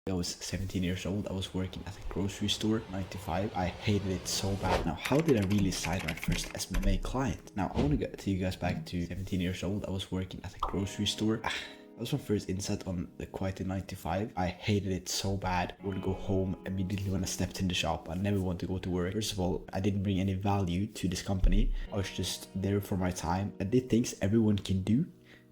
I was 17 years old. I was working at a grocery store, 9 to 5. I hated it so bad. Now, how did I really sign my first Smma client? Now, I want to take you guys back to 17 years old. I was working at a grocery store. That was my first insight on the quite a 9 to 5. I hated it so bad. I would go home immediately when I stepped in the shop. I never wanted to go to work. First of all, I didn't bring any value to this company. I was just there for my time. I did things everyone can do.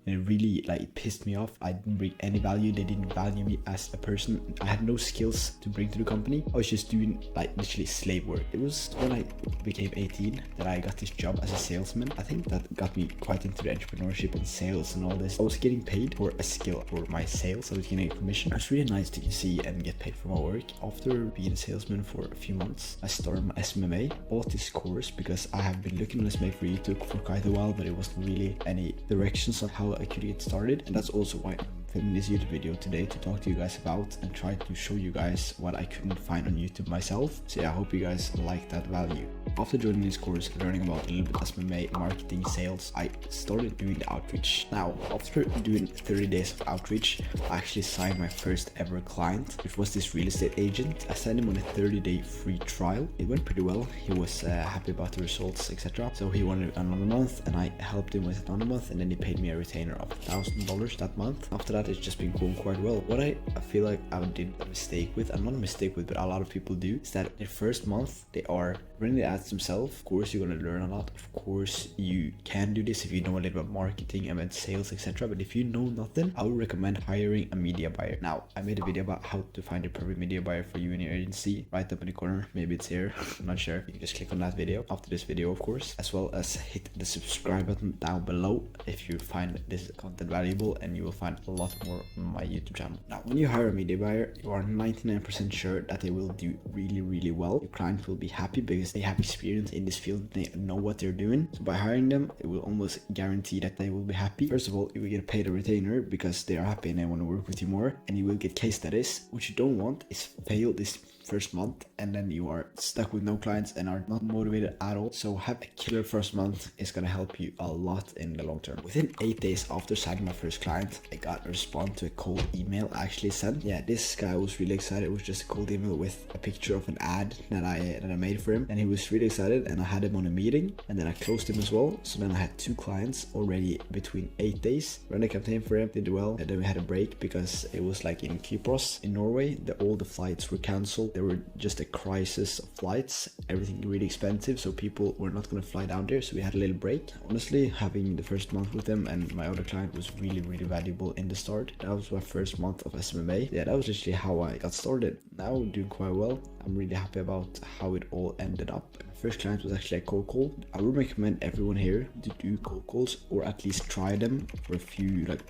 And it really it pissed me off. I didn't bring any value. They didn't value me as a person. I had no skills to bring to the company. I was just doing literally slave work. It was when I became 18 that I got this job as a salesman. I think that got me quite into the entrepreneurship and sales and all this. I was getting paid for a skill for my sales. I was getting a commission. It was really nice to see and get paid for my work. After being a salesman for a few months, I started my Smma. Bought this course because I have been looking on Smma for YouTube for quite a while, but it wasn't really any directions on how I could get started. And that's also why I'm filming this YouTube video today, to talk to you guys about and try to show you guys what I couldn't find on YouTube myself. So yeah, I hope you guys like that value. After joining this course, learning about a little bit of Smma, marketing, sales, I started doing the outreach. Now, after doing 30 days of outreach, I actually signed my first ever client, which was this real estate agent. I signed him on a 30-day free trial. It went pretty well. He was happy about the results, etc. So he wanted another month, and I helped him with another month, and then he paid me a retainer of $1,000 that month. After that, it's just been going quite well. What I feel like I did a mistake with, and not a mistake with, but a lot of people do, is that the first month they are running the ads themselves. Of course, you're gonna learn a lot. Of course, you can do this if you know a little about marketing, about sales, etc. But if you know nothing, I would recommend hiring a media buyer. Now, I made a video about how to find a perfect media buyer for you and your agency, right up in the corner. Maybe it's here. I'm not sure. You can just click on that video after this video, of course, as well as hit the subscribe button down below if you find this content valuable, and you will find a lot more on my YouTube channel. Now, when you hire a media buyer, you are 99% sure that they will do really well. Your client will be happy because they have experience in this field. They know what they're doing. So by hiring them, it will almost guarantee that they will be happy. First of all, you will get paid a retainer because they are happy and they want to work with you more, and you will get case studies. What you don't want is fail this first month and then you are stuck with no clients and are not motivated at all. So have a killer first month. Is going to help you a lot in the long term. Within 8 days after signing my first client, I got a response to a cold email I actually sent. Yeah, this guy was really excited. It was just a cold email with a picture of an ad that I made for him, and he was really excited, and I had him on a meeting, and then I closed him as well. So then I had 2 clients already between 8 days. Ran a campaign for him, did well, and then we had a break because it was like in Kypros in Norway, all the flights were cancelled. There were just a crisis of flights, everything really expensive, so people were not going to fly down there, so we had a little break. Honestly, having the first month with them and my other client was really valuable in the start. That was my first month of Smma. Yeah, that was literally how I got started. Now I'm doing quite well. I'm really happy about how it all ended up. My first client was actually a cold call. I would recommend everyone here to do cold calls, or at least try them for a few, like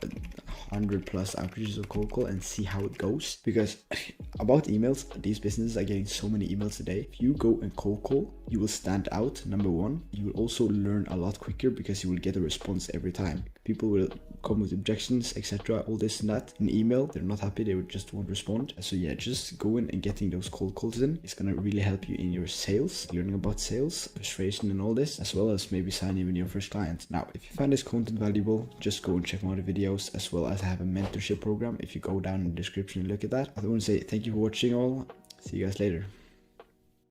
100 plus outreaches of cold call, and see how it goes. Because about emails, these businesses are getting so many emails a day. If you go and cold call, you will stand out, number one. You will also learn a lot quicker because you will get a response every time. People will come with objections, etc., all this and that. In email, they're not happy, they just won't respond. So yeah, just going and getting those cold calls in is gonna really help you in your sales, learning about sales, persuasion and all this, as well as maybe signing with your first client. Now, if you find this content valuable, just go and check my other videos, as well as I have a mentorship program. If you go down in the description and look at that. I want to say thank you for watching all. See you guys later.